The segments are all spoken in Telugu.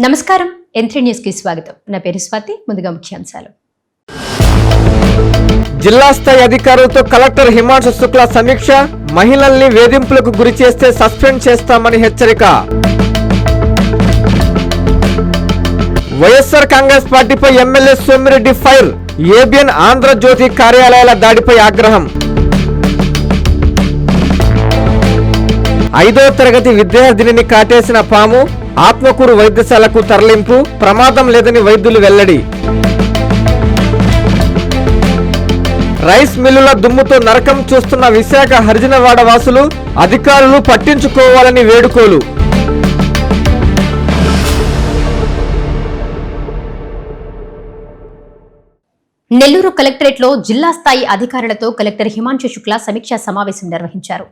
నమస్కారం N3 న్యూస్ కి స్వాగతం. నా పేరు స్వాతి. ముందుగా ముఖ్యాంశాలు. జిల్లా స్థాయి అధికారులతో కలెక్టర్ హిమాంశు శుక్లా సమీక్ష. మహిళల్ని వేధింపులకు గురి చేస్తే సస్పెండ్ చేస్తామని హెచ్చరిక. వైఎస్ఆర్ కాంగ్రెస్ పార్టీపై MLA Somireddy fire. ABN Andhra Jyothi కార్యాలయాల దాడిపై ఆగ్రహం. 5వ తరగతి విద్యార్థినిని కాటేసిన పాము. ఆత్మకూరు వైద్యశాలకు తరలింపు. ప్రమాదం లేదని వైద్యులు వెల్లడి. రైస్ మిల్లుల దుమ్ముతో నరకం చూస్తున్న విశాఖ హరిజనవాడ వాసులు. అధికారులు పట్టించుకోవాలని వేడుకోలు. నెల్లూరు కలెక్టరేట్లో జిల్లా స్థాయి అధికారులతో కలెక్టర్ హిమాంశు శుక్లా సమీక్షా సమావేశం నిర్వహించారు.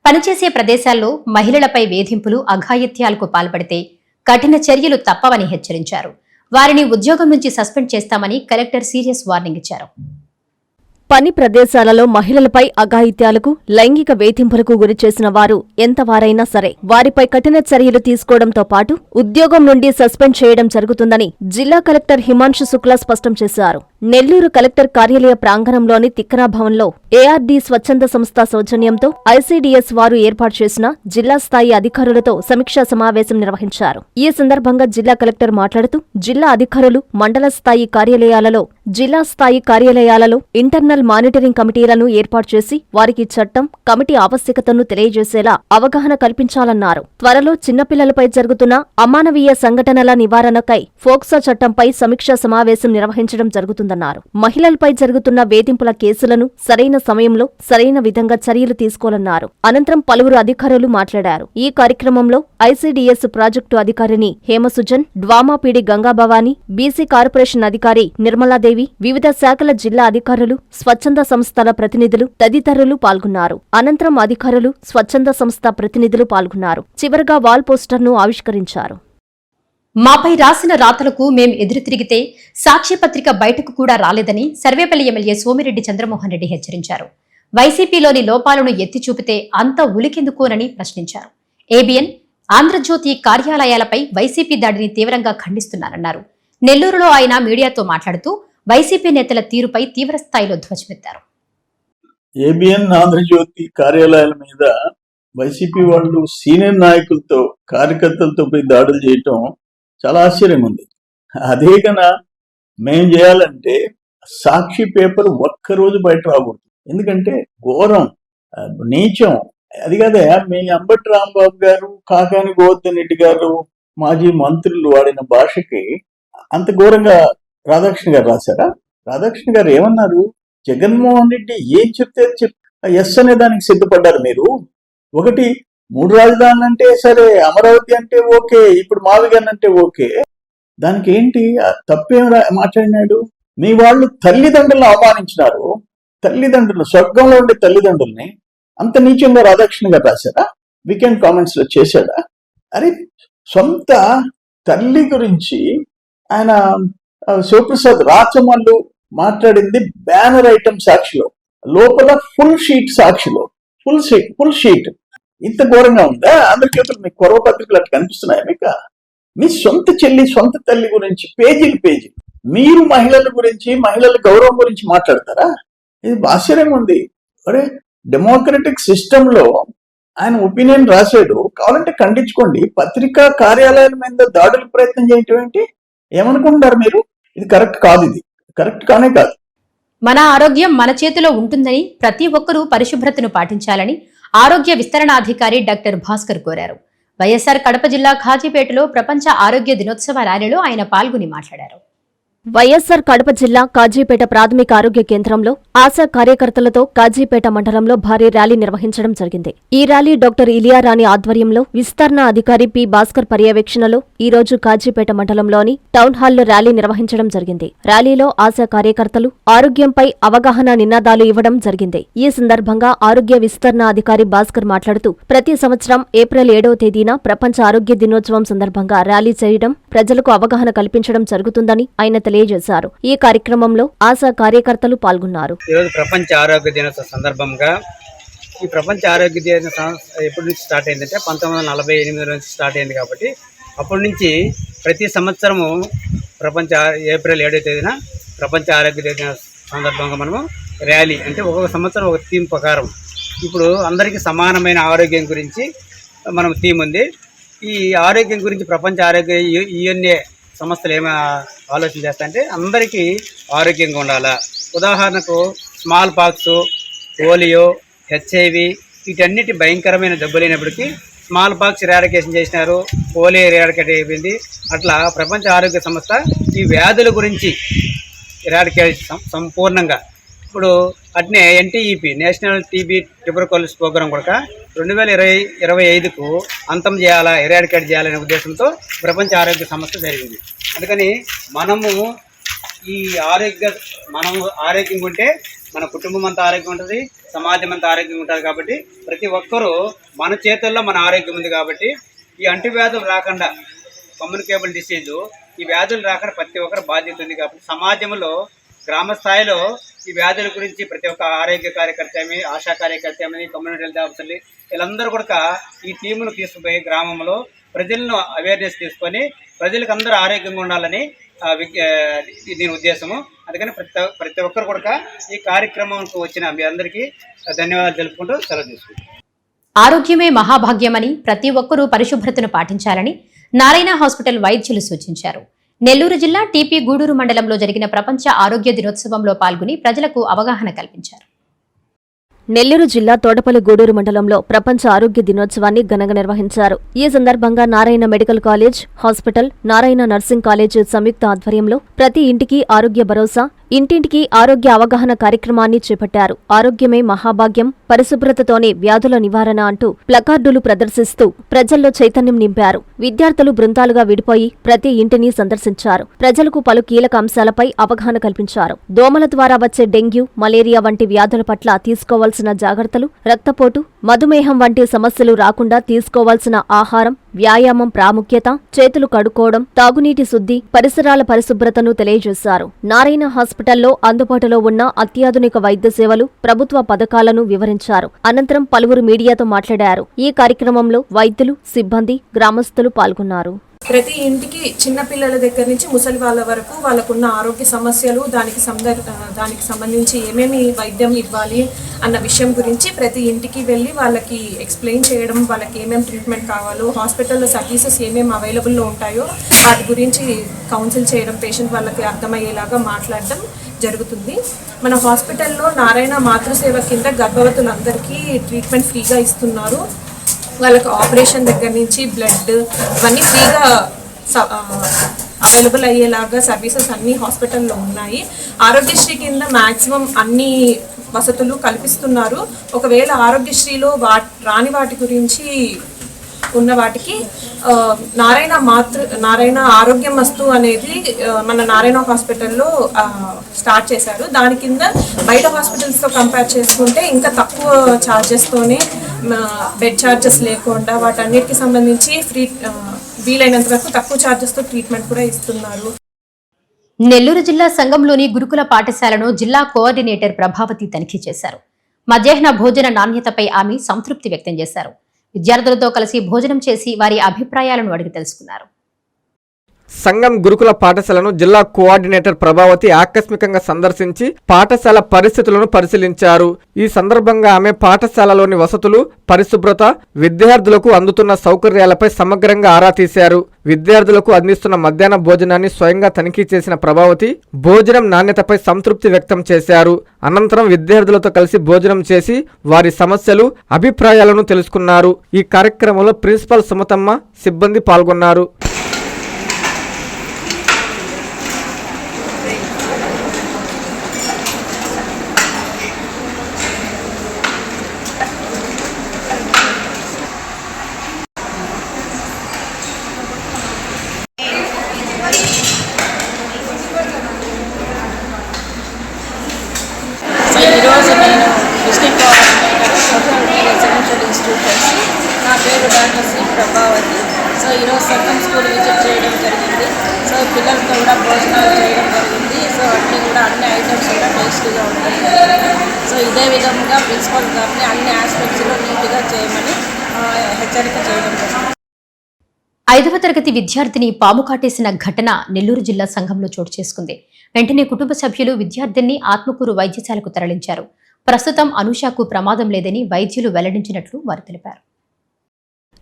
పనిచేసే ప్రదేశాల్లో మహిళలపై వేధింపులు, అఘాయిత్యాలకు పాల్పడితే కఠిన చర్యలు తప్పవని హెచ్చరించారు. వారిని ఉద్యోగం నుంచి సస్పెండ్ చేస్తామని కలెక్టర్ సీరియస్ వార్నింగ్ ఇచ్చారు. పని ప్రదేశాలలో మహిళలపై అఘాయిత్యాలకు, లైంగిక వేధింపులకు గురి చేసిన వారు ఎంతవారైనా సరే వారిపై కఠిన చర్యలు తీసుకోవడంతో పాటు ఉద్యోగం నుండి సస్పెండ్ చేయడం జరుగుతుందని జిల్లా కలెక్టర్ హిమాంశు శుక్లా స్పష్టం చేశారు. నెల్లూరు కలెక్టర్ కార్యాలయ ప్రాంగణంలోని తిక్కనా భవన్లో ఏఆర్డీ స్వచ్ఛంద సంస్థ సౌజన్యంతో ఐసీడీఎస్ వారు ఏర్పాటు చేసిన జిల్లా స్థాయి అధికారులతో సమీక్షా సమావేశం నిర్వహించారు. ఈ సందర్భంగా జిల్లా కలెక్టర్ మాట్లాడుతూ జిల్లా అధికారులు మండల స్థాయి కార్యాలయాలలో, జిల్లా స్థాయి కార్యాలయాలలో ఇంటర్నల్ మానిటరింగ్ కమిటీలను ఏర్పాటు చేసి వారికి చట్టం, కమిటీ ఆవశ్యకతను తెలియజేసేలా అవగాహన కల్పించాలన్నారు. త్వరలో చిన్నపిల్లలపై జరుగుతున్న అమానవీయ సంఘటనల నివారణకై ఫోక్సో చట్టంపై సమీక్షా సమావేశం నిర్వహించడం జరుగుతుందన్నారు. మహిళలపై జరుగుతున్న వేధింపుల కేసులను సరైన సమయంలో సరైన విధంగా చర్యలు తీసుకోవాలన్నారు. అనంతరం పలువురు అధికారులు మాట్లాడారు. ఈ కార్యక్రమంలో ఐసీడీఎస్ ప్రాజెక్టు అధికారిని హేమసుజన్, డ్వామాపీడి గంగాభవాని, బీసీ కార్పొరేషన్ అధికారి నిర్మలాదేవి, వివిధ శాఖల జిల్లా అధికారులు, స్వచ్ఛంద సంస్థల ప్రతినిధులు తదితరులు పాల్గొన్నారు. అనంతరం అధికారులు, స్వచ్ఛంద సంస్థ ప్రతినిధులు పాల్గొన్నారు. చివరగా వాల్ పోస్టర్ను ఆవిష్కరించారు. మాపై రాసిన రాతలకు మేం ఎదురు తిరిగితే సాక్ష్యపత్రిక బయటకు కూడా రాలేదని సర్వేపల్లి ఎమ్మెల్యే సోమిరెడ్డి చంద్రమోహన్ రెడ్డి హెచ్చరించారు. వైసీపీలోని లోపాలను ఎత్తి చూపితే అంత ఉలికెందుకోనని ప్రశ్నించారు. ఏబిఎన్ ఆంధ్రజ్యోతి కార్యాలయాలపై వైసీపీ దాడిని తీవ్రంగా ఖండిస్తున్నారన్నారు. నెల్లూరులో ఆయన మీడియాతో మాట్లాడుతూ వైసీపీ నేతల తీరుపై తీవ్రస్థాయిలో ధ్వజమెత్తారు. ఏబిఎన్ ఆంధ్రజ్యోతి కార్యాలయాల మీద వైసీపీ వాళ్ళు సీనియర్ నాయకులతో, కార్యకర్తలతో పోయి దాడులు చేయటం చాలా ఆశ్చర్యం ఉంది. అదే కన్నా మేం చేయాలంటే సాక్షి పేపర్ ఒక్కరోజు బయట రాకూడదు. ఎందుకంటే ఘోరం, నీచం. అది కాదే మీ అంబటి రాంబాబు గారు, కాకాని గోవర్ధన్ రెడ్డి గారు, మాజీ మంత్రులు వాడిన భాషకి అంత ఘోరంగా రాధాకృష్ణ గారు రాశారా? రాధాకృష్ణ గారు ఏమన్నారు? జగన్మోహన్ రెడ్డి ఏం చెప్తే ఎస్ అనే దానికి సిద్ధపడ్డారు మీరు. ఒకటి 3 రాజధానులు అంటే సరే, అమరావతి అంటే ఓకే, ఇప్పుడు మావిగన్ అంటే ఓకే. దానికి ఏంటి తప్పేం మాట్లాడినాడు? మీ వాళ్ళు తల్లిదండ్రులను అవమానించినారు. తల్లిదండ్రులు, స్వర్గంలో ఉండే తల్లిదండ్రుల్ని అంత నీచంగా రాధాకృష్ణ గారు రాశారా? వీకెండ్ కామెంట్స్ లో చేశాడా? అరే, సొంత తల్లి గురించి ఆయన శివప్రసాద్ రాచమల్లు మాట్లాడింది బ్యానర్ ఐటమ్ సాక్షిలో, లోపల ఫుల్ షీట్ సాక్షిలో, ఫుల్ షీట్. ఇంత ఘోరంగా ఉందా? ఆంధ్రజ్యోతులు మీ కొరవ పత్రికలు అట్లా కనిపిస్తున్నాయా మీకు? మీ సొంత చెల్లి, సొంత తల్లి గురించి పేజీలు మీరు మహిళల గురించి, మహిళల గౌరవం గురించి మాట్లాడతారా? ఇది ఆశ్చర్యంగా ఉంది. అరే, డెమోక్రటిక్ సిస్టమ్ లో ఆయన ఒపీనియన్ రాశాడు, కావాలంటే ఖండించుకోండి. పత్రికా కార్యాలయాల మీద దాడుల ప్రయత్నం చేయటం ఏంటి? ఏమనుకుంటారు మీరు? ఇది కరెక్ట్ కాదు, ఇది కరెక్ట్ కానే కాదు. మన ఆరోగ్యం మన చేతిలో ఉంటుందని ప్రతి ఒక్కరూ పరిశుభ్రతను పాటించాలని ఆరోగ్య విస్తరణాధికారి డాక్టర్ భాస్కర్ కోరారు. వైఎస్ఆర్ కడప జిల్లా ఖాజీపేటలో ప్రపంచ ఆరోగ్య దినోత్సవ ర్యాలీలో ఆయన పాల్గొని మాట్లాడారు. వైఎస్ఆర్ కడప జిల్లా కాజీపేట ప్రాథమిక ఆరోగ్య కేంద్రంలో ఆశా కార్యకర్తలతో కాజీపేట మండలంలో భారీ ర్యాలీ నిర్వహించడం జరిగింది. ఈ ర్యాలీ డాక్టర్ ఇలియారాణి ఆధ్వర్యంలో విస్తరణ అధికారి పి భాస్కర్ పర్యవేక్షణలో ఈ రోజు కాజీపేట మండలంలోని టౌన్ హాల్లో ర్యాలీ నిర్వహించడం జరిగింది. ర్యాలీలో ఆశా కార్యకర్తలు ఆరోగ్యంపై అవగాహన నినాదాలు ఇవ్వడం జరిగింది. ఈ సందర్భంగా ఆరోగ్య విస్తరణ అధికారి భాస్కర్ మాట్లాడుతూ ప్రతి సంవత్సరం ఏప్రిల్ 7వ తేదీన ప్రపంచ ఆరోగ్య దినోత్సవం సందర్భంగా ర్యాలీ చేయడం, ప్రజలకు అవగాహన కల్పించడం జరుగుతుందని ఆయన తెలియజేశారు. ఈ కార్యక్రమంలో ఆశా కార్యకర్తలు పాల్గొన్నారు. ఈరోజు ప్రపంచ ఆరోగ్య దినోత్సవ సందర్భంగా ఈ ప్రపంచ ఆరోగ్య దినోత్సవం ఎప్పటి నుంచి స్టార్ట్ అయిందంటే 1948 నుంచి స్టార్ట్ అయింది. కాబట్టి అప్పటి నుంచి ప్రతి సంవత్సరము ఏప్రిల్ 7వ తేదీన ప్రపంచ ఆరోగ్య దిన సందర్భంగా మనము ర్యాలీ అంటే ఒక్కొక్క సంవత్సరం ఒక థీమ్ ప్రకారం ఇప్పుడు అందరికీ సమానమైన ఆరోగ్యం గురించి మనం థీమ్ ఉంది. ఈ ఆరోగ్యం గురించి ప్రపంచ ఆరోగ్య యుఎన్ఏ సంస్థలు ఏమైనా ఆలోచన చేస్తాయంటే అందరికీ ఆరోగ్యంగా ఉండాలా. ఉదాహరణకు స్మాల్ పాక్స్, పోలియో, హెచ్ఐవి వీటన్నిటి భయంకరమైన జబ్బులైనప్పటికీ స్మాల్ పాక్స్ ఎరాడికేషన్ చేసినారు, పోలియో ఎరాడికేట్ అయిపోయింది. అట్లా ప్రపంచ ఆరోగ్య సంస్థ ఈ వ్యాధుల గురించి ఎరాడికేట్ సంపూర్ణంగా ఇప్పుడు అట్నే NTEP national TB tuberculosis programme కూడా 2025కు అంతం చేయాలా, ఎరాడికేట్ చేయాలనే ఉద్దేశంతో ప్రపంచ ఆరోగ్య సంస్థ జరిగింది. అందుకని మనము ఆరోగ్యంగా ఉంటే మన కుటుంబం అంతా ఆరోగ్యం ఉంటుంది, సమాజం అంతా ఆరోగ్యంగా ఉంటుంది. కాబట్టి ప్రతి ఒక్కరూ మన చేతుల్లో మన ఆరోగ్యం ఉంది. కాబట్టి ఈ అంటువ్యాధులు రాకుండా, కమ్యూనికేబుల్ డిసీజు ఈ వ్యాధులు రాకుండా ప్రతి ఒక్కరు బాధ్యత ఉంది. కాబట్టి సమాజంలో గ్రామ స్థాయిలో ఈ వ్యాధుల గురించి ప్రతి ఒక్క ఆరోగ్య కార్యకర్త ఏమి, ఆశా కార్యకర్త ఏమని, కమ్యూనిటీ హెల్త్ ఆఫీసర్లు వీళ్ళందరూ కూడా ఈ టీమును తీసుకుపోయి గ్రామంలో ప్రజలను అవేర్నెస్ తీసుకొని ప్రజలకు అందరూ ఆరోగ్యంగా ఉండాలని దీని ఉద్దేశము. అందుకని ప్రతి ఒక్కరు కూడా ఈ కార్యక్రమంకు వచ్చిన మీ అందరికీ ధన్యవాదాలు తెలుపుకుంటూ సెలవు తీసుకుంటాం. ఆరోగ్యమే మహాభాగ్యమని ప్రతి ఒక్కరూ పరిశుభ్రతను పాటించాలని నారాయణ హాస్పిటల్ వైద్యులు సూచించారు. నెల్లూరు జిల్లా టీపీ గూడూరు మండలంలో జరిగిన ప్రపంచ ఆరోగ్య దినోత్సవంలో పాల్గొని ప్రజలకు అవగాహన కల్పించారు. నెల్లూరు జిల్లా తోటపల్లి గూడూరు మండలంలో ప్రపంచ ఆరోగ్య దినోత్సవాన్ని ఘనంగా నిర్వహించారు. ఈ సందర్భంగా Narayana medical college, hospital, Narayana nursing college సంయుక్త ఆధ్వర్యంలో ప్రతి ఇంటికి ఆరోగ్య భరోసా, ఇంటింటికి ఆరోగ్య అవగాహన కార్యక్రమాన్ని చేపట్టారు. ఆరోగ్యమే మహాభాగ్యం, పరిశుభ్రతతోనే వ్యాధుల నివారణ అంటూ ప్లకార్డులు ప్రదర్శిస్తూ ప్రజల్లో చైతన్యం నింపారు. విద్యార్థులు బృందాలుగా విడిపోయి ప్రతి ఇంటిని సందర్శించారు. ప్రజలకు పలు కీలక అంశాలపై అవగాహన కల్పించారు. దోమల ద్వారా వచ్చే డెంగ్యూ, మలేరియా వంటి వ్యాధుల పట్ల తీసుకోవాల్సిన జాగ్రత్తలు, రక్తపోటు, మధుమేహం వంటి సమస్యలు రాకుండా తీసుకోవాల్సిన ఆహారం, వ్యాయామం ప్రాముఖ్యత, చేతులు కడుక్కోవడం, తాగునీటి శుద్ధి, పరిసరాల పరిశుభ్రతను తెలియజేశారు. నారాయణ హాస్పిటల్లో అందుబాటులో ఉన్న అత్యాధునిక వైద్య సేవలు, ప్రభుత్వ పథకాలను వివరించారు. అనంతరం పలువురు మీడియాతో మాట్లాడారు. ఈ కార్యక్రమంలో వైద్యులు, సిబ్బంది, గ్రామస్తులు పాల్గొన్నారు. ప్రతి ఇంటికి చిన్న పిల్లల దగ్గర నుంచి ముసలి వాళ్ళ వరకు వాళ్ళకున్న ఆరోగ్య సమస్యలు, దానికి సంబంధించి ఏమేమి వైద్యం ఇవ్వాలి అన్న విషయం గురించి ప్రతి ఇంటికి వెళ్ళి వాళ్ళకి ఎక్స్ప్లెయిన్ చేయడం, వాళ్ళకి ఏమేమి ట్రీట్మెంట్ కావాలో, హాస్పిటల్లో సర్వీసెస్ ఏమేమి అవైలబుల్లో ఉంటాయో వాటి గురించి కౌన్సిల్ చేయడం, పేషెంట్ వాళ్ళకి అర్థమయ్యేలాగా మాట్లాడడం జరుగుతుంది. మన హాస్పిటల్లో నారాయణ మాతృసేవ కింద గర్భవతులందరికీ ట్రీట్మెంట్ ఫ్రీగా ఇస్తున్నారు. వాళ్ళకి ఆపరేషన్ దగ్గర నుంచి బ్లడ్ ఇవన్నీ ఫ్రీగా అవైలబుల్ అయ్యేలాగా సర్వీసెస్ అన్నీ హాస్పిటల్లో ఉన్నాయి. ఆరోగ్యశ్రీ కింద మ్యాక్సిమం అన్ని వసతులు కల్పిస్తున్నారు. ఒకవేళ ఆరోగ్యశ్రీలో రాని వాటి గురించి ఉన్న వాటికి నారాయణ ఆరోగ్యం మస్తు అనేది మన నారాయణ హాస్పిటల్లో స్టార్ట్ చేశారు. దాని కింద బయట హాస్పిటల్స్తో కంపేర్ చేసుకుంటే ఇంకా తక్కువ ఛార్జెస్తోనే, బెడ్ ఛార్జెస్ లేకుండా వాటన్నిటికి సంబంధించి వీలైనంత వరకు తక్కువ ఛార్జెస్తో ట్రీట్మెంట్ కూడా ఇస్తున్నారు. నెల్లూరు జిల్లా సంఘంలోని గురుకుల పాఠశాలను జిల్లా కోఆర్డినేటర్ ప్రభావతి తనిఖీ చేశారు. మధ్యాహ్న భోజన నాణ్యతపై ఆమె సంతృప్తి వ్యక్తం చేశారు. విద్యార్థులతో కలిసి భోజనం చేసి వారి అభిప్రాయాలను అడిగి తెలుసుకున్నారు. సంఘం గురుకుల పాఠశాలను జిల్లా కోఆర్డినేటర్ ప్రభావతి ఆకస్మికంగా సందర్శించి పాఠశాల పరిస్థితులను పరిశీలించారు. ఈ సందర్భంగా ఆమె పాఠశాలలోని వసతులు, పరిశుభ్రత, విద్యార్థులకు అందుతున్న సౌకర్యాలపై సమగ్రంగా ఆరా తీశారు. విద్యార్థులకు అందిస్తున్న మధ్యాహ్న భోజనాన్ని స్వయంగా తనిఖీ చేసిన ప్రభావతి భోజనం నాణ్యతపై సంతృప్తి వ్యక్తం చేశారు. అనంతరం విద్యార్థులతో కలిసి భోజనం చేసి వారి సమస్యలు, అభిప్రాయాలను తెలుసుకున్నారు. ఈ కార్యక్రమంలో ప్రిన్సిపల్ సుమతమ్మ, సిబ్బంది పాల్గొన్నారు. ఈరోజు నేను డిస్ట్రిక్ట్ కోఆర్డినేటర్ రెసిడెన్షియల్ ఇన్స్టిట్యూట్ కలిసి నా పేరు డాక్టర్ సి ప్రభావతి. సో ఈరోజు సంఘం స్కూల్ విజిట్ చేయడం జరిగింది. సో పిల్లలతో కూడా భోజనాలు చేయడం జరిగింది. సో అన్ని ఐటమ్స్ కూడా టేస్టీగా ఉంటాయి. సో ఇదే విధంగా ప్రిన్సిపల్ గారిని అన్ని ఆస్పెక్ట్స్లో నీట్గా చేయమని హెచ్చరిక చేయడం జరిగింది. 5వ తరగతి విద్యార్థిని పాము కాటేసిన ఘటన నెల్లూరు జిల్లా సంఘంలో చోటు చేసుకుంది. వెంటనే కుటుంబ సభ్యులు విద్యార్థిని ఆత్మకూరు వైద్యశాలకు తరలించారు. ప్రస్తుతం అనూషకు ప్రమాదం లేదని వైద్యులు వెల్లడించినట్లు వారు తెలిపారు.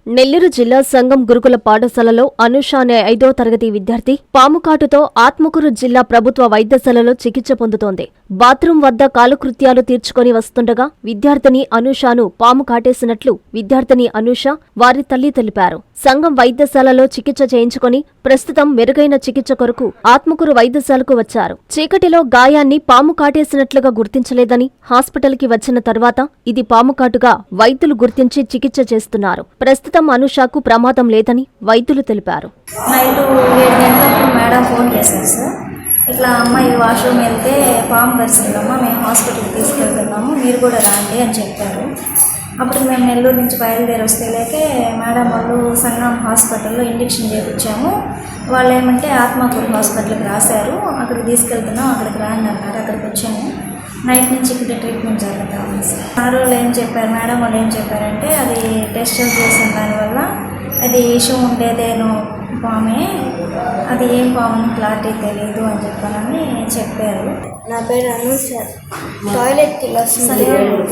నెల్లూరు జిల్లా సంఘం గురుకుల పాఠశాలలో అనూష అనే 5వ తరగతి విద్యార్థి పాముకాటుతో ఆత్మకూరు జిల్లా ప్రభుత్వ వైద్యశాలలో చికిత్స పొందుతోంది. బాత్రూం వద్ద కాలకృత్యాలు తీర్చుకొని వస్తుండగా విద్యార్థిని అనూషను పాము కాటేసినట్లు విద్యార్థిని అనూష వారి తల్లి తెలిపారు. సంఘం వైద్యశాలలో చికిత్స చేయించుకొని ప్రస్తుతం మెరుగైన చికిత్స కొరకు ఆత్మకూరు వైద్యశాలకు వచ్చారు. చీకటిలో గాయాన్ని పాము కాటేసినట్లుగా గుర్తించలేదని హాస్పిటల్కి వచ్చిన తర్వాత ఇది పాముకాటుగా వైద్యులు గుర్తించి చికిత్స చేస్తున్నారు. ప్రస్తుతం అనూషకు ప్రమాదం లేదని వైద్యులు తెలిపారు. నైట్ 7 గంటలకు మేడం ఫోన్ చేశారు సార్. ఇట్లా అమ్మాయి వాష్రూమ్ వెళ్తే పాము కరిసిందమ్మా, మేము హాస్పిటల్కి తీసుకెళ్తున్నాము, మీరు కూడా రాండి అని చెప్పారు. అప్పుడు మేము నెల్లూరు నుంచి బయలుదేరి వస్తేలేకే మేడం వాళ్ళు సంగం హాస్పిటల్లో ఇంజెక్షన్ చేయించాము. వాళ్ళు ఏమంటే ఆత్మకూరు హాస్పిటల్కి రాశారు, అక్కడికి తీసుకెళ్తున్నాం, అక్కడికి రాండి అన్నారు. అక్కడికి వచ్చాము. నైట్ నుంచి ఇక్కడ ట్రీట్మెంట్ జరుగుతూ ఉంది సార్. ఆ రోజు ఏం చెప్పారు మేడం వాళ్ళు ఏం చెప్పారంటే అది టెస్ట్ చేసిన దానివల్ల అది విషం ఉండేదేనో పామే, అది ఏం పాము క్లారిటీ తెలియదు అని చెప్పానని చెప్పారు. నా పేరు అను సార్. టాయిలెట్కి వెళ్ళి వస్తుంది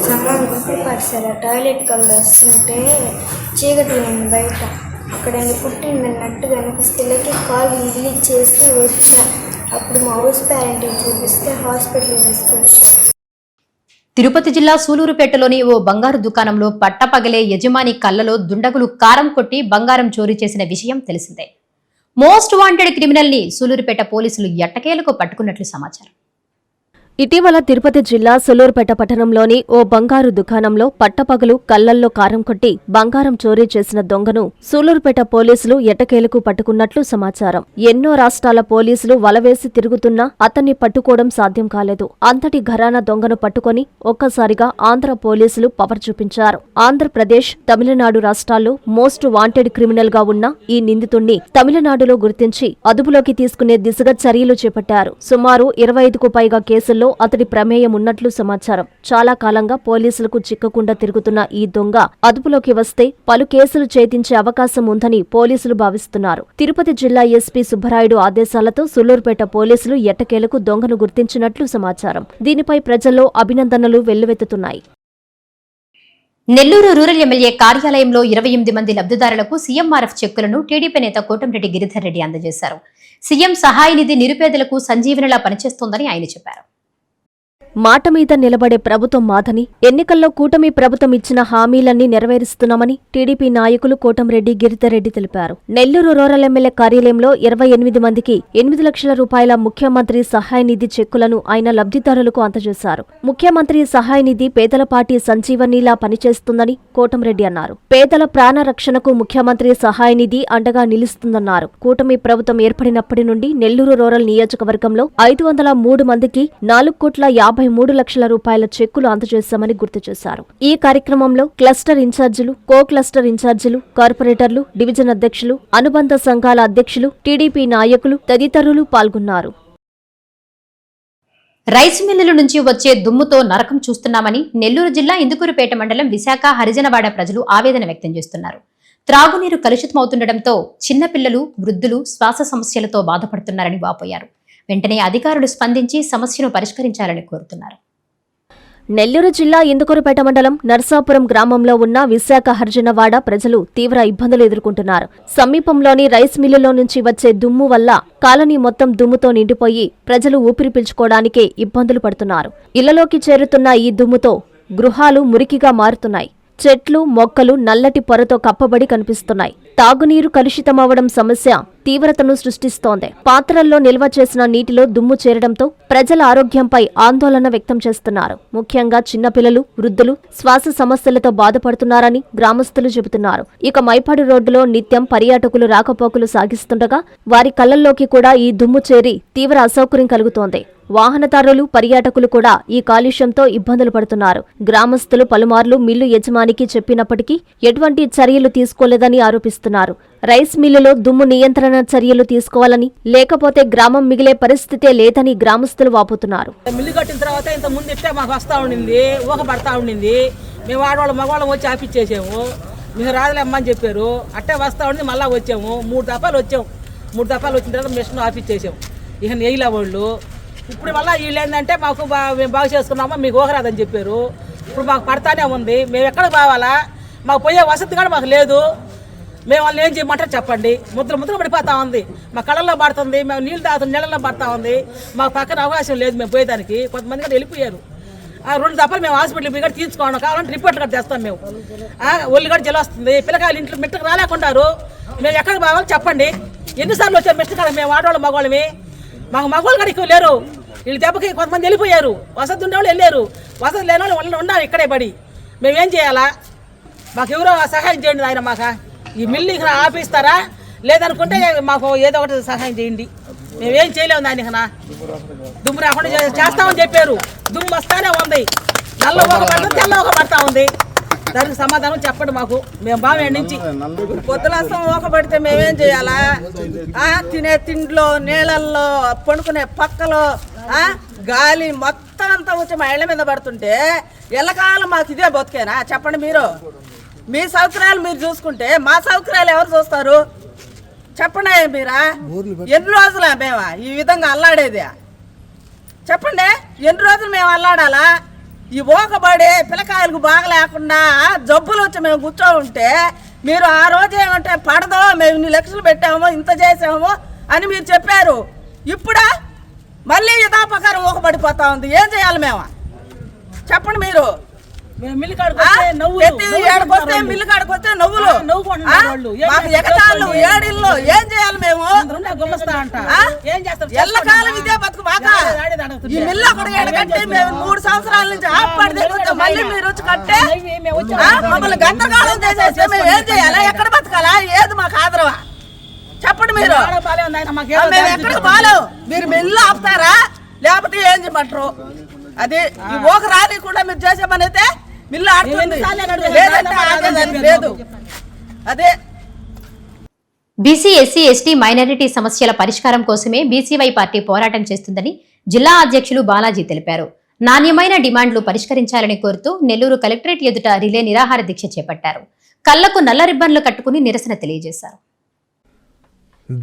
సంఘం గుర్తుపట్టారు. టాయిలెట్కి వెళ్ళి వస్తుంటే చీకటి ఉంది బయట, అక్కడ పుట్టిందన్నట్టుగా అనిపిస్తేకి కాలు ఇచ్చేసి వచ్చా. అప్పుడు మా హౌస్ పేరెంట్కి చూపిస్తే హాస్పిటల్కి తీసుకొచ్చారు. తిరుపతి జిల్లా సూలూరుపేటలోని ఓ బంగారు దుకాణంలో పట్టపగలే యజమాని కళ్లలో దుండగులు కారం కొట్టి బంగారం చోరీ చేసిన విషయం తెలిసిందే. మోస్ట్ వాంటెడ్ క్రిమినల్ ని సూలూరుపేట పోలీసులు ఎట్టకేలకు పట్టుకున్నట్లు సమాచారం. ఇటీవల తిరుపతి జిల్లా సూలూరుపేట పట్టణంలోని ఓ బంగారు దుకాణంలో పట్టపగలు కళ్లల్లో కారం కొట్టి బంగారం చోరీ చేసిన దొంగను సూలూరుపేట పోలీసులు ఎట్టకేలకు పట్టుకున్నట్లు సమాచారం. ఎన్నో రాష్ట్రాల పోలీసులు వలవేసి తిరుగుతున్నా అతన్ని పట్టుకోవడం సాధ్యం కాలేదు. అంతటి ఘరానా దొంగను పట్టుకొని ఒక్కసారిగా ఆంధ్ర పోలీసులు పవర్ చూపించారు. ఆంధ్రప్రదేశ్, తమిళనాడు రాష్ట్రాల్లో మోస్ట్ వాంటెడ్ క్రిమినల్ గా ఉన్న ఈ నిందితుణ్ణి తమిళనాడులో గుర్తించి అదుపులోకి తీసుకునే దిశగా చర్యలు చేపట్టారు. సుమారు 25కు పైగా కేసుల్లో అతడి ప్రమేయం ఉన్నట్లు సమాచారం. చాలా కాలంగా పోలీసులకు చిక్కకుండా తిరుగుతున్న ఈ దొంగ అదుపులోకి వస్తే పలు కేసులు ఛేదించే అవకాశం ఉందని పోలీసులు భావిస్తున్నారు. తిరుపతి జిల్లా ఎస్పీ సుబ్బరాయుడు ఆదేశాలతో సూలూరుపేట పోలీసులు ఎట్టకేలకు దొంగను గుర్తించినట్లు సమాచారం. దీనిపై ప్రజల్లో అభినందనలు వెల్లువెత్తుతున్నాయి. నెల్లూరు రూరల్ ఎమ్మెల్యే కార్యాలయంలో 28 మంది లబ్ధిదారులకు సీఎంఆర్ఎఫ్ చెక్కులను టీడీపీ నేత కోటంరెడ్డి గిరిధర్ రెడ్డి అందజేశారు. సీఎం సహాయ నిధి నిరుపేదలకు సంజీవనిలా పనిచేస్తోందని ఆయన చెప్పారు. మాట మీద నిలబడే ప్రభుత్వం మాదని, ఎన్నికల్లో కూటమి ప్రభుత్వం ఇచ్చిన హామీలన్నీ నెరవేరుస్తున్నామని టీడీపీ నాయకులు కోటంరెడ్డి గిరిధర్రెడ్డి తెలిపారు. నెల్లూరు రూరల్ ఎమ్మెల్యే కార్యాలయంలో 28 మందికి 8 లక్షల రూపాయల ముఖ్యమంత్రి సహాయ నిధి చెక్కులను ఆయన లబ్ధిదారులకు అందజేశారు. ముఖ్యమంత్రి సహాయ నిధి పేదల పార్టీ సంజీవనిలా పనిచేస్తుందని కోటంరెడ్డి అన్నారు. పేదల ప్రాణ రక్షణకు ముఖ్యమంత్రి సహాయ నిధి అండగా నిలుస్తుందన్నారు. కూటమి ప్రభుత్వం ఏర్పడినప్పటి నుండి నెల్లూరు రూరల్ నియోజకవర్గంలో 503 మందికి 4,53 లక్షల రూపాయల చెక్కులు అందజేశామని గుర్తు చేశారు. ఈ కార్యక్రమంలో క్లస్టర్ ఇన్ఛార్జీలు, కో క్లస్టర్ ఇన్ఛార్జీలు, కార్పొరేటర్లు, డివిజన్ అధ్యక్షులు, అనుబంధ సంఘాల అధ్యక్షులు, టీడీపీ నాయకులు తదితరులు పాల్గొన్నారు. రైస్ మిల్లుల నుంచి వచ్చే దుమ్ముతో నరకం చూస్తున్నామని నెల్లూరు జిల్లా ఇందుకూరుపేట మండలం విశాఖ హరిజనవాడ ప్రజలు ఆవేదన వ్యక్తం చేస్తున్నారు. త్రాగునీరు కలుషితమవుతుండటంతో చిన్నపిల్లలు, వృద్ధులు శ్వాస సమస్యలతో బాధపడుతున్నారని వాపోయారు. వెంటనే అధికారులు స్పందించి సమస్యను పరిష్కరించాలని కోరుతున్నారు. నెల్లూరు జిల్లా ఇందుకూరుపేట మండలం నర్సాపురం గ్రామంలో ఉన్న విశాఖ హరిజనవాడ ప్రజలు తీవ్ర ఇబ్బందులు ఎదుర్కొంటున్నారు. సమీపంలోని రైస్ మిల్లులో నుంచి వచ్చే దుమ్ము వల్ల కాలనీ మొత్తం దుమ్ముతో నిండిపోయి ప్రజలు ఊపిరి పీల్చుకోవడానికే ఇబ్బందులు పడుతున్నారు. ఇళ్లలోకి చేరుతున్న ఈ దుమ్ముతో గృహాలు మురికిగా మారుతున్నాయి. చెట్లు, మొక్కలు నల్లటి పొరతో కప్పబడి కనిపిస్తున్నాయి. తాగునీరు కలుషితమవడం సమస్య తీవ్రతను సృష్టిస్తోంది. పాత్రల్లో నిల్వ చేసిన నీటిలో దుమ్ము చేరడంతో ప్రజల ఆరోగ్యంపై ఆందోళన వ్యక్తం చేస్తున్నారు. ముఖ్యంగా చిన్నపిల్లలు, వృద్ధులు శ్వాస సమస్యలతో బాధపడుతున్నారని గ్రామస్తులు చెబుతున్నారు. ఇక మైపాడు రోడ్డులో నిత్యం పర్యాటకులు రాకపోకలు సాగిస్తుండగా వారి కళ్లల్లోకి కూడా ఈ దుమ్ము చేరి తీవ్ర అసౌకర్యం కలుగుతోంది. వాహనదారులు, పర్యాటకులు కూడా ఈ కాలుష్యంతో ఇబ్బందులు పడుతున్నారు. గ్రామస్తులు పలుమార్లు మిల్లు యజమానికి చెప్పినప్పటికీ ఎటువంటి చర్యలు తీసుకోలేదని ఆరోపిస్తున్నారు. రైస్ మిల్లులో దుమ్ము నియంత్రణ చర్యలు తీసుకోవాలని, లేకపోతే గ్రామం మిగిలే పరిస్థితే లేదని గ్రామస్తులు వాపోతున్నారు. మిల్లు కట్టిన తర్వాత ఇంత ముందు ఇట్టే మాకు వస్తా ఉండింది, ఊహ పడతా ఉండింది. మేము ఆడవాళ్ళం మగవాళ్ళం వచ్చి ఆపిచ్చేసాము. మేము రాదులేమ్మని చెప్పారు. అట్టే వస్తా ఉండి మళ్ళీ వచ్చాము. 3 దఫాలు వచ్చాము. 3 దఫాలు వచ్చిన తర్వాత మిషన్ ఆఫీస్ చేసాము. ఇక నెయ్యిల వాళ్ళు ఇప్పుడు మళ్ళీ వీళ్ళు ఏంటంటే మాకు మేము బాగు చేసుకున్నామా మీకు ఊహరాదని చెప్పారు. ఇప్పుడు మాకు పడతానే ఉంది. మేము ఎక్కడికి పోవాలా? మాకు పోయే వసతి కూడా మాకు లేదు. మేము వాళ్ళు ఏం చేయమంటారు చెప్పండి. ముద్ర పడిపోతా ఉంది. మా కళ్ళల్లో పడుతుంది. మేము నీళ్ళు తాగుతుంది, నీళ్ళల్లో పడతా ఉంది. మాకు పక్కన అవకాశం లేదు మేము పోయేదానికి. కొంతమంది కూడా వెళ్ళిపోయారు. 2 దఫాలు మేము హాస్పిటల్ కూడా తీసుకోవడం కావాలంటే రిపోర్ట్ కూడా తెస్తాం మేము. ఒళ్ళు కూడా జల వస్తుంది. పిల్లకాయలు ఇంట్లో మిట్టకు రాలేకుంటారు. మేము ఎక్కడికి పోవాలి చెప్పండి. ఎన్నిసార్లు వచ్చారు మిట్ట కాడ? మేము ఆడవాళ్ళు మగవాళ్ళమి. మాకు మగవాళ్ళు కూడా ఎక్కువ లేరు. వీళ్ళు దెబ్బకి కొంతమంది వెళ్ళిపోయారు. వసతి ఉండేవాళ్ళు వెళ్ళారు. వసతి లేని వాళ్ళు ఉన్నారు ఇక్కడే పడి. మేమేం చేయాలా? మాకు ఎవరో సహాయం చేయండి ఆయన. మాకు ఈ మిల్లు ఇక్కడ ఆపిస్తారా? లేదనుకుంటే మాకు ఏదో ఒకటి సహాయం చేయండి. మేమేం చేయలేము దానికన్నా. దుమ్ము రాకుండా చేస్తామని చెప్పారు. దుమ్ము వస్తానే ఉంది. నల్ల ఒక పడుతుంది, తెల్ల ఒక పడతా ఉంది. దానికి సమాధానం చెప్పండి మాకు. మేము బాగా నుంచి పొద్దులసం ఒక పడితే మేమేం చేయాలా? తినే తిండిలో, నీళ్ళల్లో, పండుకునే పక్కలో గాలి మొత్తం అంతా వచ్చి మా ఇళ్ళ మీద పడుతుంటే ఎల్లకాలం మాకు ఇదే బతికేనా చెప్పండి. మీరు మీ సౌకర్యాలు మీరు చూసుకుంటే మా సౌకర్యాలు ఎవరు చూస్తారు చెప్పండి. మీరా ఎన్ని రోజులా మేము ఈ విధంగా అల్లాడేది చెప్పండి? ఎన్ని రోజులు మేము అల్లాడాలా? ఈ ఓకబడి పిల్లకాయలకు బాగా లేకుండా జబ్బులు వచ్చి మేము కూర్చో ఉంటే మీరు ఆ రోజు ఏమంటే పడదో మేము ఇన్ని లక్షలు పెట్టాము, ఇంత చేసాము అని మీరు చెప్పారు. ఇప్పుడు మళ్ళీ యథాపకారం ఓకబడిపోతా ఉంది. ఏం చేయాలి మేము చెప్పండి? మీరు మిల్లు కాడికి వస్తే నవ్వులు మాకు ఎగతాళ్ళు ఏడిల్లో ఏం చేయాలి మేము? ఎల్లకాలం ఇదే బతుకు బాగా. ఈ మిల్లు అక్కడ కట్టి మేము 3 సంవత్సరాల నుంచి ఆపడి మళ్ళీ మీరు వచ్చి కట్టే మమ్మల్ని గందరగోళం చేసేస్తే మేము ఏం చేయాలా? ఎక్కడ బతకాలా? ఏది మాకు ఆదరవా చెప్పండి? మీరు మేము ఎక్కడికి బాలేవు. మీరు మిల్లు ఆపుతారా లేకపోతే ఏం చేయమంటారు? అది ఈ ఓక రాని కూడా మీరు చేసే పని అయితే మిల్లు ఆడుతుంది. లేదు అదే బీసీ, ఎస్సీ, ఎస్టీ, మైనారిటీ సమస్యల పరిష్కారం కోసమే బీసీవై పార్టీ పోరాటం చేస్తుందని జిల్లా అధ్యక్షులు బాలాజీ తెలిపారు. నాణ్యమైన డిమాండ్లు పరిష్కరించాలని కోరుతూ నెల్లూరు కలెక్టరేట్ ఎదుట రిలే నిరాహార దీక్ష చేపట్టారు. కళ్లకు నల్ల రిబ్బన్లు కట్టుకుని నిరసన తెలియజేశారు.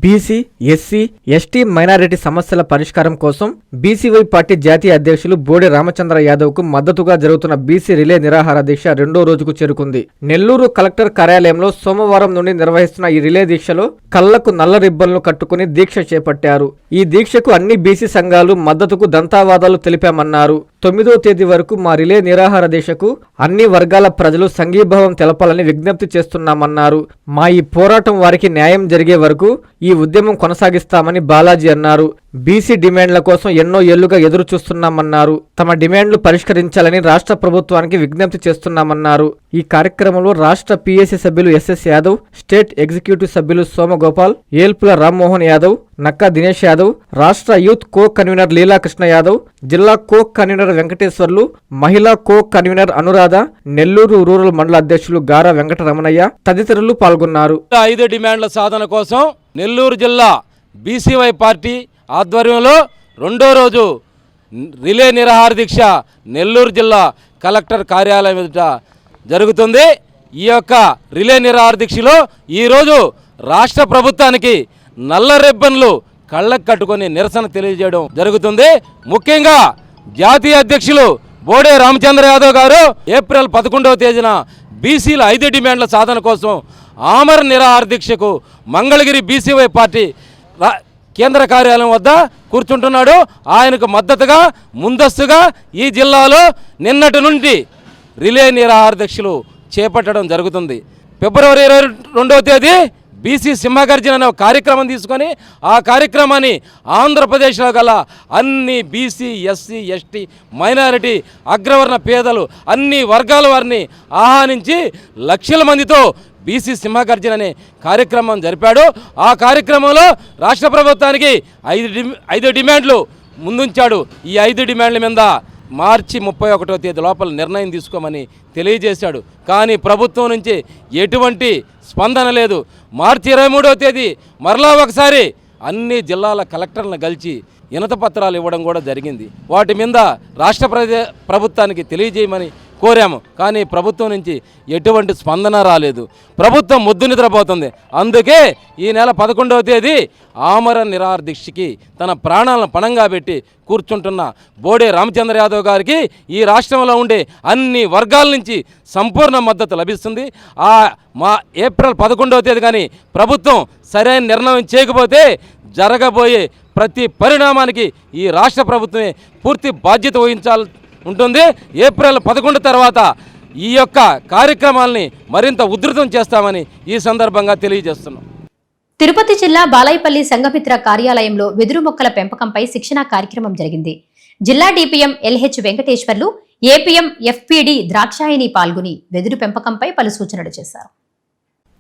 బీసీ, ఎస్సీ, ఎస్టీ, మైనారిటీ సమస్యల పరిష్కారం కోసం బీసీవై పార్టీ జాతీయ అధ్యక్షులు బోడే రామచంద్ర యాదవ్ కు మద్దతుగా జరుగుతున్న బీసీ రిలే నిరాహార దీక్ష 2వ రోజుకు చేరుకుంది. నెల్లూరు కలెక్టర్ కార్యాలయంలో సోమవారం నుండి నిర్వహిస్తున్న ఈ రిలే దీక్షలో కళ్లకు నల్ల రిబ్బన్లు కట్టుకుని దీక్ష చేపట్టారు. ఈ దీక్షకు అన్ని బీసీ సంఘాలు మద్దతుకు దంతావాదాలు తెలిపామన్నారు. 9వ తేదీ వరకు మా రిలే నిరాహార దీక్షకు అన్ని వర్గాల ప్రజలు సంఘీభావం తెలపాలని విజ్ఞప్తి చేస్తున్నామన్నారు. మా ఈ పోరాటం వారికి న్యాయం జరిగే వరకు ఈ ఉద్యమం కొనసాగిస్తామని బాలాజీ అన్నారు. బీసీ డిమాండ్ల కోసం ఎన్నో ఏళ్లుగా ఎదురు చూస్తున్నామన్నారు. తమ డిమాండ్లు పరిష్కరించాలని రాష్ట్ర ప్రభుత్వానికి విజ్ఞప్తి చేస్తున్నామన్నారు. ఈ కార్యక్రమంలో రాష్ట్ర పీఏసీ సభ్యులు ఎస్ఎస్ యాదవ్, స్టేట్ ఎగ్జిక్యూటివ్ సభ్యులు సోమగోపాల్, ఏల్పుల రామ్మోహన్ యాదవ్, నక్కా దినేష్ యాదవ్, రాష్ట్ర youth co convener Leelakrishna Yadav, జిల్లా కో కన్వీనర్ వెంకటేశ్వర్లు, మహిళా co convener Anuradha, Nellore rural మండల అధ్యక్షులు గారా వెంకటరమణయ్య తదితరులు పాల్గొన్నారు. 5 డిమాండ్ల సాధన కోసం నెల్లూరు జిల్లా బీసీవై పార్టీ ఆధ్వర్యంలో 2వ రోజు రిలే నిరాహార దీక్ష నెల్లూరు జిల్లా కలెక్టర్ కార్యాలయం ఎదుట జరుగుతుంది. ఈ యొక్క రిలే నిరాహార దీక్షలో ఈరోజు రాష్ట్ర ప్రభుత్వానికి నల్ల రిబ్బన్లు కళ్ళకు కట్టుకొని నిరసన తెలియజేయడం జరుగుతుంది. ముఖ్యంగా జాతీయ అధ్యక్షులు బోడే రామచంద్ర యాదవ్ గారు ఏప్రిల్ 11వ తేదీన బీసీల 5 డిమాండ్ల సాధన కోసం ఆమర నిరాహార దీక్షకు మంగళగిరి బీసీవై పార్టీ కేంద్ర కార్యాలయం వద్ద కూర్చుంటున్నాడు. ఆయనకు మద్దతుగా ముందస్తుగా ఈ జిల్లాలో నిన్నటి నుండి రిలే నిరాహార దీక్షలు చేపట్టడం జరుగుతుంది. ఫిబ్రవరి 22వ తేదీ బీసీ సింహగర్జన అనే కార్యక్రమం తీసుకొని ఆ కార్యక్రమాన్ని ఆంధ్రప్రదేశ్లో గల అన్ని బీసీ, ఎస్సీ, ఎస్టీ, మైనారిటీ, అగ్రవర్ణ పేదలు అన్ని వర్గాల వారిని ఆహ్వానించి లక్షల మందితో బీసీ సింహగర్జన అనే కార్యక్రమం జరిపాడు. ఆ కార్యక్రమంలో రాష్ట్ర ప్రభుత్వానికి 5 డిమాండ్లు ముందుంచాడు. ఈ 5 డిమాండ్ల మీద మార్చి 31వ తేదీ లోపల నిర్ణయం తీసుకోమని తెలియజేశాడు. కానీ ప్రభుత్వం నుంచి ఎటువంటి స్పందన లేదు. మార్చి 23వ తేదీ మరలా ఒకసారి అన్ని జిల్లాల కలెక్టర్లను కలిసి వినతి పత్రాలు ఇవ్వడం కూడా జరిగింది. వాటి మీద రాష్ట్ర ప్రభుత్వానికి తెలియజేయమని కోరాము. కానీ ప్రభుత్వం నుంచి ఎటువంటి స్పందన రాలేదు. ప్రభుత్వం ముద్దు నిద్రపోతుంది. అందుకే ఈ నెల 11వ తేదీ ఆమరణ నిరాహార దీక్షకి తన ప్రాణాలను పణంగా పెట్టి కూర్చుంటున్న బోడే రామచంద్ర యాదవ్ గారికి ఈ రాష్ట్రంలో ఉండే అన్ని వర్గాల నుంచి సంపూర్ణ మద్దతు లభిస్తుంది. మా ఏప్రిల్ 11వ తేదీ కానీ ప్రభుత్వం సరైన నిర్ణయం చేయకపోతే జరగబోయే ప్రతి పరిణామానికి ఈ రాష్ట్ర ప్రభుత్వమే పూర్తి బాధ్యత వహించాలి ఉంటుంది. ఏప్రిల్ 11 తర్వాత ఈ యొక్క కార్యక్రమాల్ని మరింత ఉధృతం చేస్తామని ఈ సందర్భంగా తెలియజేస్తున్నాం. తిరుపతి జిల్లా బాలాయపల్లి సంఘమిత్ర కార్యాలయంలో వెదురు మొక్కల పెంపకంపై శిక్షణా కార్యక్రమం జరిగింది. జిల్లా DPM LH Venkateswarlu, APM FPD Drakshayini పాల్గొని వెదురు పెంపకంపై పలు సూచనలు చేశారు.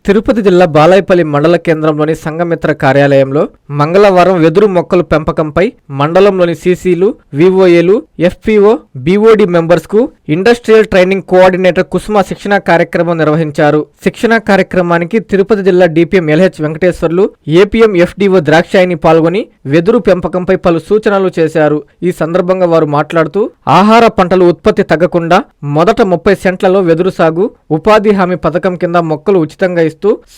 తిరుపతి జిల్లా బాలాయపల్లి మండల కేంద్రంలోని సంఘమిత్ర కార్యాలయంలో మంగళవారం వెదురు మొక్కలు పెంపకంపై మండలంలోని సీసీలు, వివోఏలు, ఎఫ్పిఓ, బీఓడి మెంబర్స్ కు ఇండస్ట్రియల్ ట్రైనింగ్ కోఆర్డినేటర్ కుసుమ శిక్షణా కార్యక్రమం నిర్వహించారు. శిక్షణా కార్యక్రమానికి తిరుపతి జిల్లా DPM LH Venkateswarlu, APM FDO Drakshayini పాల్గొని వెదురు పెంపకంపై పలు సూచనలు చేశారు. ఈ సందర్భంగా వారు మాట్లాడుతూ ఆహార పంటలు ఉత్పత్తి తగ్గకుండా మొదట 30 సెంట్లలో వెదురు సాగు, ఉపాధి హామీ పథకం కింద మొక్కలు ఉచితంగా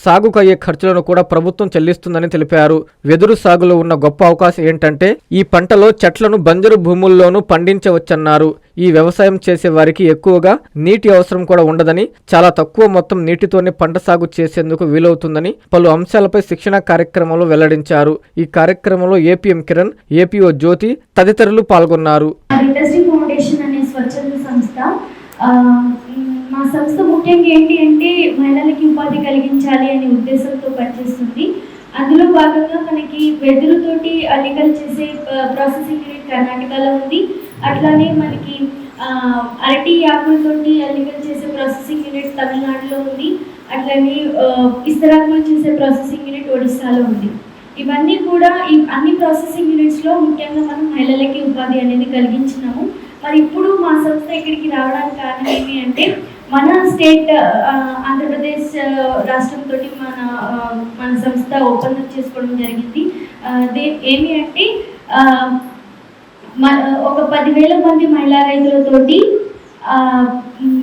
సాగుకు అయ్యే ఖర్చులను కూడా ప్రభుత్వం చెల్లిస్తుందని తెలిపారు. వెదురు సాగులో ఉన్న గొప్ప అవకాశం ఏంటంటే ఈ పంటలో చెట్లను బంజరు భూముల్లోనూ పండించవచ్చన్నారు. ఈ వ్యవసాయం చేసే వారికి ఎక్కువగా నీటి అవసరం కూడా ఉండదని, చాలా తక్కువ మొత్తం నీటితోనే పంట సాగు చేసేందుకు వీలవుతుందని పలు అంశాలపై శిక్షణా కార్యక్రమంలో వెల్లడించారు. ఈ కార్యక్రమంలో ఏపీఎం కిరణ్, ఏపీఓ జ్యోతి తదితరులు పాల్గొన్నారు. మా సంస్థ ముఖ్యంగా ఏంటి అంటే మహిళలకి ఉపాధి కలిగించాలి అనే ఉద్దేశంతో పనిచేస్తుంది. అందులో భాగంగా మనకి వెదురుతోటి అల్లికలు చేసే ప్రాసెసింగ్ యూనిట్ కర్ణాటకలో ఉంది. అట్లానే మనకి అరటి ఆకులతోటి అల్లికలు చేసే ప్రాసెసింగ్ యూనిట్ తమిళనాడులో ఉంది. అట్లానే ఇస్తరాకులు చేసే ప్రాసెసింగ్ యూనిట్ ఒడిస్సాలో ఉంది. ఇవన్నీ కూడా ఈ అన్ని ప్రాసెసింగ్ యూనిట్స్లో ముఖ్యంగా మనం మహిళలకి ఉపాధి అనేది కలిగించినాము. మరి ఇప్పుడు మా సంస్థ ఇక్కడికి రావడానికి కారణం ఏమి అంటే మన స్టేట్ ఆంధ్రప్రదేశ్ రాష్ట్రంతో మన సంస్థ ఒప్పందం చేసుకోవడం జరిగింది. ఏమి అంటే ఒక 10,000 మంది మహిళా రైతులతోటి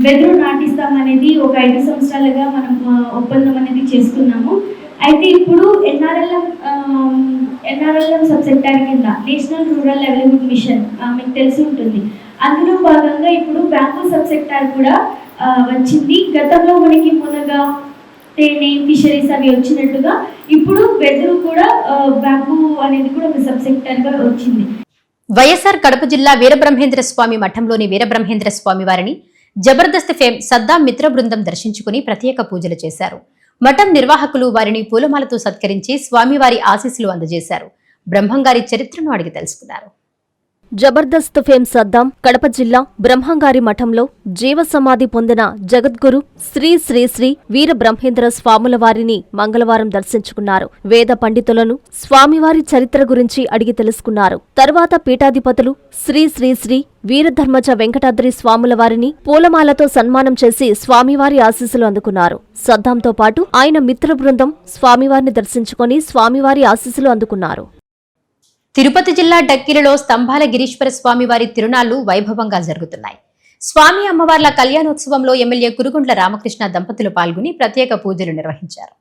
వెదురు నాటిస్తామనేది ఒక 5 సంవత్సరాలుగా మనం ఒప్పందం అనేది చేసుకున్నాము. అయితే ఇప్పుడు ఎన్ఆర్ఎల్ఎం సబ్ సెక్టార్ కింద నేషనల్ రూరల్ లైవ్లీహుడ్ మిషన్ మీకు తెలిసి ఉంటుంది. అందులో భాగంగా ఇప్పుడు బ్యాంబూ సబ్ సెక్టార్ కూడా వచ్చింది. గతంలో మనకి మునగ, తేనె, ఫిషరీస్ అవి వచ్చినట్టుగా ఇప్పుడు వెదురు కూడా బ్యాంబూ అనేది కూడా ఒక సబ్ సెక్టార్ గా వచ్చింది. వైఎస్ఆర్ కడప జిల్లా వీరబ్రహ్మేంద్ర స్వామి మఠంలోని వీరబ్రహ్మేంద్ర స్వామి వారిని జబర్దస్త్ ఫేమ్ సద్దాం మిత్ర బృందం దర్శించుకుని ప్రత్యేక పూజలు చేశారు. మఠం నిర్వాహకులు వారిని పూలమాలతో సత్కరించి స్వామివారి ఆశీస్సులు అందజేశారు. బ్రహ్మంగారి చరిత్రను అడిగి తెలుసుకున్నారు. జబర్దస్త్ ఫేమ్ సద్దాం కడప జిల్లా బ్రహ్మంగారి మఠంలో జీవసమాధి పొందిన జగద్గురు శ్రీ శ్రీ శ్రీ వీర బ్రహ్మేంద్ర స్వాముల వారిని మంగళవారం దర్శించుకున్నారు. వేద పండితులను స్వామివారి చరిత్ర గురించి అడిగి తెలుసుకున్నారు. తరువాత పీఠాధిపతులు శ్రీ శ్రీ శ్రీ వీరధర్మజ వెంకటాద్రి స్వాముల వారిని పూలమాలతో సన్మానం చేసి స్వామివారి ఆశీస్సులు అందుకున్నారు. సద్దాంతో పాటు ఆయన మిత్ర బృందం స్వామివారిని దర్శించుకుని స్వామివారి ఆశీస్సులు అందుకున్నారు. తిరుపతి జిల్లా డక్కిలిలో స్తంభాల గిరీశ్వర స్వామి వారి తిరునాళ్లు వైభవంగా జరుగుతున్నాయి. స్వామి అమ్మవార్ల కళ్యాణోత్సవంలో ఎమ్మెల్యే కురుగుండ్ల రామకృష్ణ దంపతులు పాల్గొని ప్రత్యేక పూజలు నిర్వహించారు.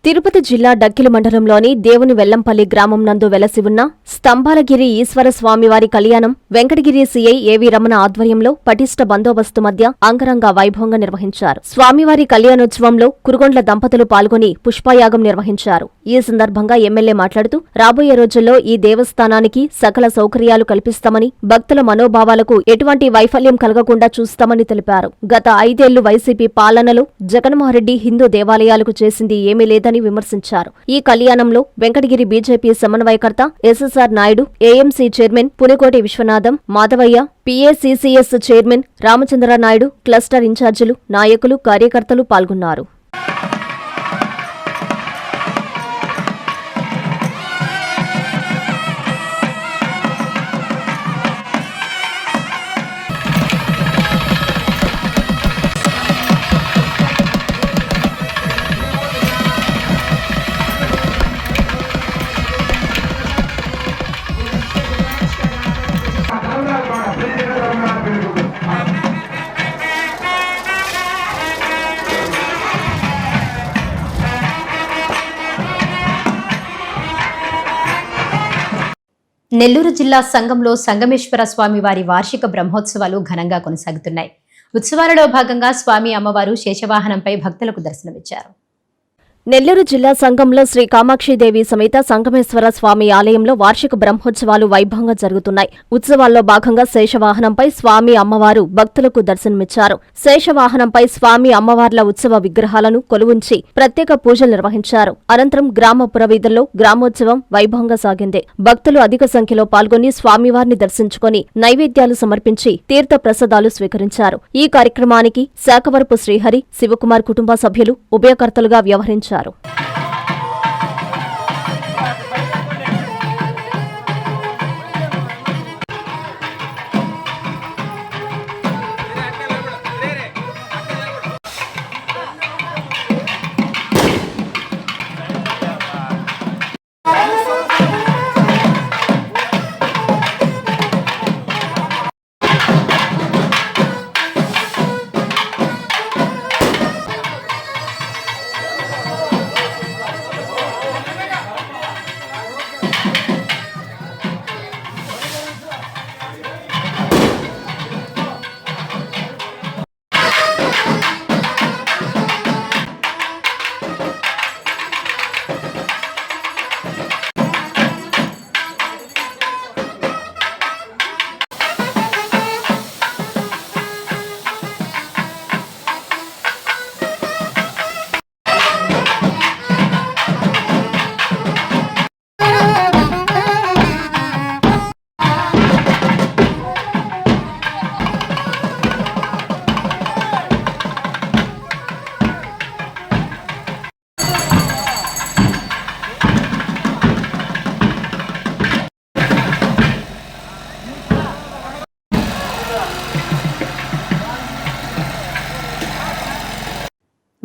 తిరుపతి జిల్లా డక్కిలి మండలంలోని దేవుని వెల్లంపల్లి గ్రామం నందు వెలసి ఉన్న స్తంభాలగిరి ఈశ్వర స్వామివారి కళ్యాణం వెంకటగిరి సీఐ ఏవి రమణ ఆధ్వర్యంలో పటిష్ట బందోబస్తు మధ్య అంగరంగ వైభవంగా నిర్వహించారు. స్వామివారి కళ్యాణోత్సవంలో కురుగొండ్ల దంపతులు పాల్గొని పుష్పయాగం నిర్వహించారు. ఈ సందర్భంగా ఎమ్మెల్యే మాట్లాడుతూ రాబోయే రోజుల్లో ఈ దేవస్థానానికి సకల సౌకర్యాలు కల్పిస్తామని, భక్తుల మనోభావాలకు ఎటువంటి వైఫల్యం కలగకుండా చూస్తామని తెలిపారు. గత 5 ఏళ్లు వైసీపీ పాలనలో జగన్మోహన్రెడ్డి హిందూ దేవాలయాలకు చేసింది ఏమీ లేదని విమర్శించారు. ఈ కళ్యాణంలో వెంకటగిరి బీజేపీ సమన్వయకర్త SSR Naidu, AMC chairman Punikoti Viswanatham, Madhavayya, PACCS chairman Ramachandra Naidu, cluster ఇన్ఛార్జీలు, నాయకులు, కార్యకర్తలు పాల్గొన్నారు. నెల్లూరు జిల్లా సంఘంలో సంగమేశ్వర స్వామి వారి వార్షిక బ్రహ్మోత్సవాలు ఘనంగా కొనసాగుతున్నాయి. ఉత్సవాలలో భాగంగా స్వామి అమ్మవారు శేషవాహనంపై భక్తులకు దర్శనమిచ్చారు. నెల్లూరు జిల్లా సంఘంలో శ్రీ కామాక్షిదేవి సమేత సంగమేశ్వర స్వామి ఆలయంలో వార్షిక బ్రహ్మోత్సవాలు వైభవంగా జరుగుతున్నాయి. ఉత్సవాల్లో భాగంగా శేషవాహనంపై స్వామి అమ్మవారు భక్తులకు దర్శనమిచ్చారు. శేషవాహనంపై స్వామి అమ్మవార్ల ఉత్సవ విగ్రహాలను కొలువుంచి ప్రత్యేక పూజలు నిర్వహించారు. అనంతరం గ్రామ పురవీధుల్లో గ్రామోత్సవం వైభవంగా సాగింది. భక్తులు అధిక సంఖ్యలో పాల్గొని స్వామివారిని దర్శించుకుని నైవేద్యాలు సమర్పించి తీర్థ ప్రసాదాలు స్వీకరించారు. ఈ కార్యక్రమానికి శాఖవరపు శ్రీహరి, శివకుమార్ కుటుంబ సభ్యులు ఉభయకర్తలుగా వ్యవహరించారు.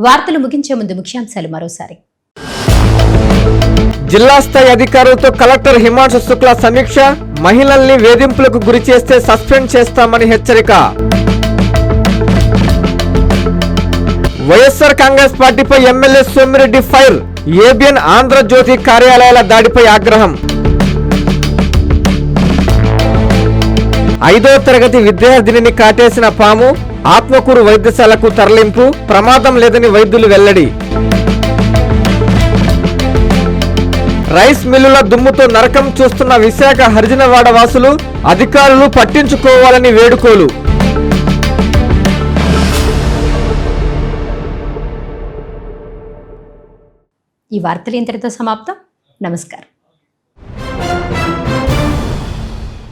వార్తలు ముగించే ముందు ముఖ్యాంశాలు మరోసారి. జిల్లా స్థాయి అధికారులతో కలెక్టర్ హిమాంశు శుక్లా సమీక్ష. మహిళల్ని వేధింపులకు గురి చేస్తే సస్పెండ్ చేస్తామని హెచ్చరిక. వైఎస్ఆర్ కాంగ్రెస్ పార్టీపై MLA Somireddy fire. ABN Andhra Jyothi కార్యాలయాల దాడిపై ఆగ్రహం. 5వ తరగతి విద్యార్థినిని కాటేసిన పాము. ఆత్మకూరు వైద్యశాలకు తరలింపు. ప్రమాదం లేదని వైద్యులు వెల్లడి. రైస్ మిల్లుల దుమ్ముతో నరకం చూస్తున్న విశాఖ హరిజనవాడ వాసులు. అధికారులు పట్టించుకోవాలని వేడుకోలు. ఈ వార్తలు ఇంతటితో సమాప్తం. నమస్కారం.